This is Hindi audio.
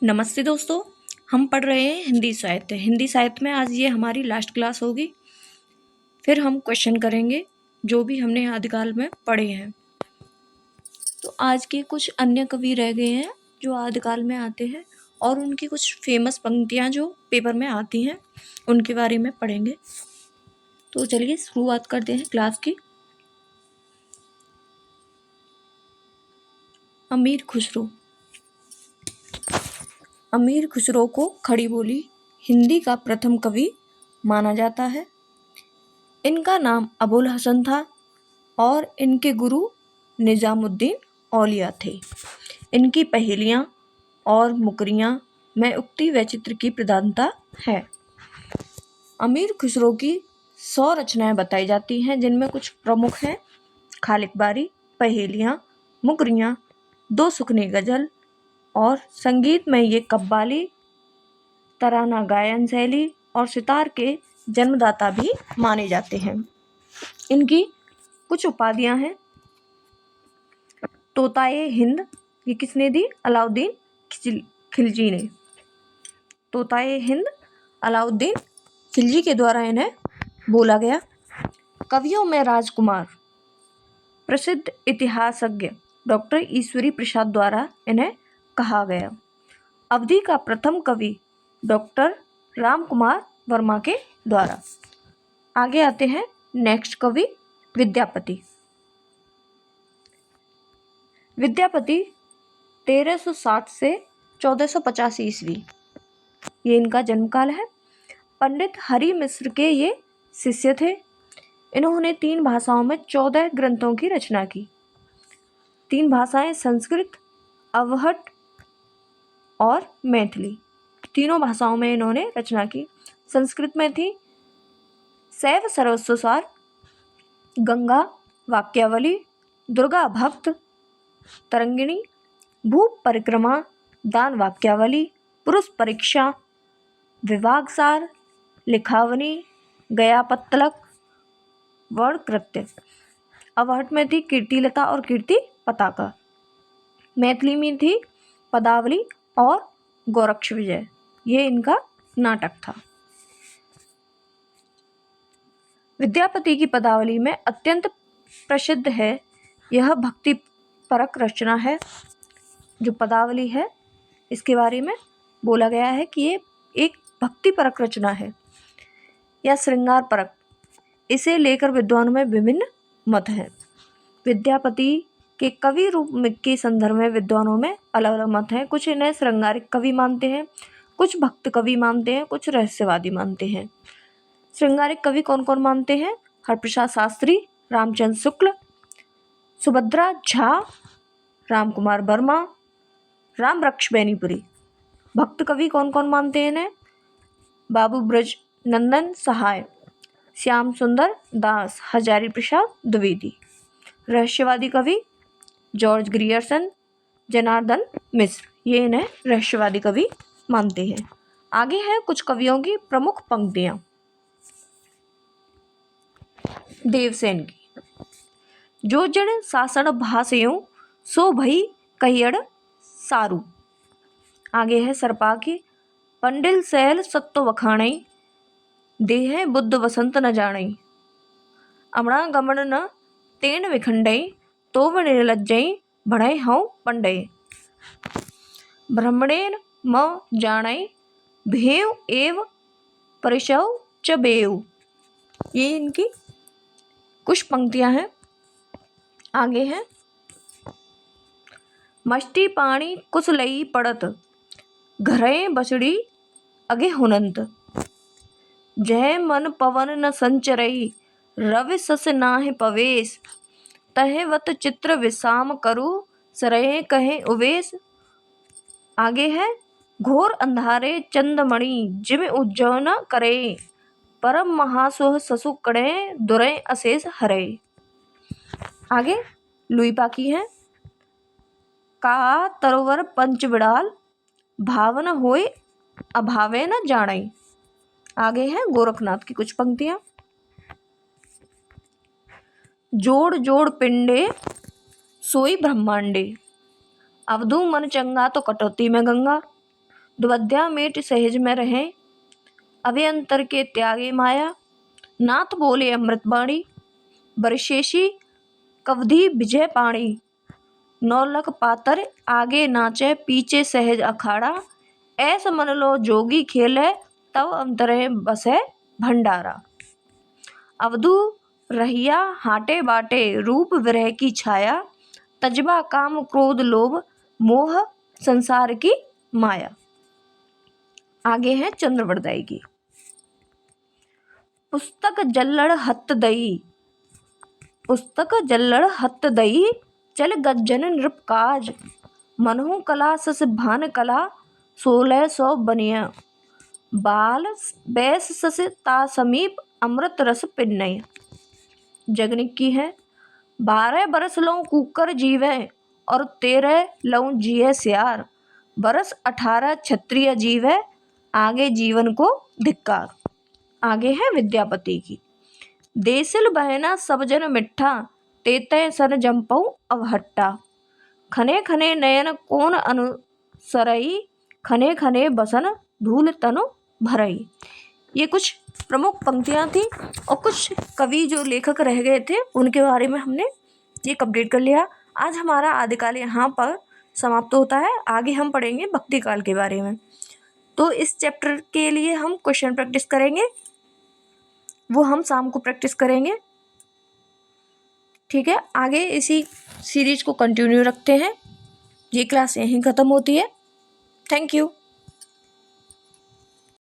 नमस्ते दोस्तों। हम पढ़ रहे हैं हिंदी साहित्य में आज ये हमारी लास्ट क्लास होगी। फिर हम क्वेश्चन करेंगे जो भी हमने आदिकाल में पढ़े हैं। तो आज के कुछ अन्य कवि रह गए हैं जो आदिकाल में आते हैं और उनकी कुछ फेमस पंक्तियां जो पेपर में आती हैं उनके बारे में पढ़ेंगे। तो चलिए शुरुआत करते हैं क्लास की। अमीर खुसरो। अमीर खुसरो को खड़ी बोली हिंदी का प्रथम कवि माना जाता है। इनका नाम अबुल हसन था और इनके गुरु निजामुद्दीन औलिया थे। इनकी पहेलियाँ और मुकरियाँ में उक्ति व चित्र की प्रधानता है। अमीर खुसरो की 100 रचनाएं बताई जाती हैं जिनमें कुछ प्रमुख हैं खालिक बारी, पहेलियाँ, मुकरियाँ, दो सुखनी गज़ल और संगीत में ये कव्वाली, तराना गायन शैली और सितार के जन्मदाता भी माने जाते हैं। इनकी कुछ उपाधियां हैं। तोताए हिंद, ये किसने दी? अलाउद्दीन खिलजी ने। तोताए हिंद अलाउद्दीन खिलजी के द्वारा इन्हें बोला गया। कवियों में राजकुमार, प्रसिद्ध इतिहासज्ञ डॉक्टर ईश्वरी प्रसाद द्वारा इन्हें कहा गया। अवधि का प्रथम कवि डॉक्टर राम कुमार वर्मा के द्वारा। आगे आते हैं नेक्स्ट कवि विद्यापति। विद्यापति 1360 से 1450 ईस्वी ये इनका जन्मकाल है। पंडित हरि मिश्र के ये शिष्य थे। इन्होंने 3 भाषाओं में 14 ग्रंथों की रचना की। 3 भाषाएं संस्कृत, अवहट और मैथिली। तीनों भाषाओं में इन्होंने रचना की। संस्कृत में थी शैव सर्वस्वसार, गंगा वाक्यावली, दुर्गा भक्त तरंगिणी, भूप परिक्रमा, दान वाक्यावली, पुरुष परीक्षा, विभागसार, लिखावनी, गयापत्तलक, वर्णकृत्य। अवहट में थी कीर्तिलता और कीर्ति पताका। मैथिली में थी पदावली और गोरक्ष विजय। ये इनका नाटक था। विद्यापति की पदावली में अत्यंत प्रसिद्ध है, यह भक्ति परक रचना है। जो पदावली है इसके बारे में बोला गया है कि ये एक भक्ति परक रचना है या श्रृंगार परक। इसे लेकर विद्वानों में विभिन्न मत हैं। विद्यापति के कवि रूप के संदर्भ में विद्वानों में अलग अलग मत हैं। कुछ इन्हें श्रृंगारिक कवि मानते हैं, कुछ भक्त कवि मानते हैं, कुछ रहस्यवादी मानते हैं। श्रृंगारिक कवि कौन कौन मानते हैं? हरप्रसाद शास्त्री, रामचंद्र शुक्ल, सुभद्रा झा, राम कुमार वर्मा, राम वृक्ष बेनीपुरी। भक्त कवि कौन कौन मानते हैं इन्हें? बाबू ब्रज नंदन सहाय, श्याम सुंदर दास, हजारी प्रसाद द्विवेदी। रहस्यवादी कवि जॉर्ज ग्रियर्सन, जनार्दन मिश्र, ये इन्हें रहस्यवादी कवि मानते हैं। आगे है कुछ कवियों की प्रमुख पंक्तियां। देवसेन की, जो जन सासण भाषयों सो भई कहियड़ सारू। आगे है सरपा की, पंडिल सैल सत्तो वखाणई, देह बुद्ध वसंत न जाणई। अमणा गमन न तेन विखंडई, तो व निर्लज्जई भणई हूँ पंडई। ब्रह्मणेन म जाणई, भेव एव परिशव च बेव। ये इनकी कुछ पंक्तियां हैं। आगे है मष्टि पाणी कुछ लई पड़त, घरे बसड़ी अगे हुनंत। जय मन पवन न संचरई, रवि सस नाहि पवेश। तहे वत चित्र विसाम करु, सरये कहे उवेश। आगे है घोर अंधारे चंदमणि, जिम उज्जव न करे। परम महासुह ससु कड़े, दुरै अशेष हरे। आगे लुई पाकी है, का तरोवर पंच बिड़ाल, भावन होय अभावे न जाणई। आगे है गोरखनाथ की कुछ पंक्तियां। जोड़ जोड़ पिंडे सोई ब्रह्मांडे, अवधू मन चंगा तो कटौती में गंगा। दुबद्या मेट सहज में रहें, अभ्यंतर के त्यागे माया। नाथ बोले अमृतवाणी, बरशेषी कवधि विजय पाणी। 9 लख पातर आगे नाचे, पीछे सहज अखाड़ा। ऐस मन लो जोगी खेले, तब अंतरे बसे भंडारा। अवधू रहिया हाटे बाटे, रूप विरह की छाया। तजबा काम क्रोध लोभ, मोह संसार की माया। आगे है चंद्रवरदाई की। पुस्तक जल्लड़ हत दई, पुस्तक जल्लड़ हत दई। चल गज्जन नृप काज, मनहु कला सस भान कला। 1600 बनिया, बाल बैस सस ता समीप। अमृत रस पिन्नय। जगनिक की है। 12 बरस लऊं कूकर जीवे, और 13 लऊं जिये सियार। बरस 18 क्षत्रिय जीवे, आगे जीवन को धिक्कार। आगे है विद्यापति की। देसिल बहना सब जन मिठा, तेते सन जंपऊ अवहट्टा। खने खने नयन कोन अनुसरई, खने खने बसन धूल तनु भरई। ये कुछ प्रमुख पंक्तियां थी और कुछ कवि जो लेखक रह गए थे उनके बारे में हमने ये कंप्लीट कर लिया। आज हमारा आदिकाल यहाँ पर समाप्त होता है। आगे हम पढ़ेंगे भक्ति काल के बारे में। तो इस चैप्टर के लिए हम क्वेश्चन प्रैक्टिस करेंगे, वो हम शाम को प्रैक्टिस करेंगे। ठीक है, आगे इसी सीरीज को कंटिन्यू रखते हैं। ये क्लास यहीं ख़त्म होती है। Thank you.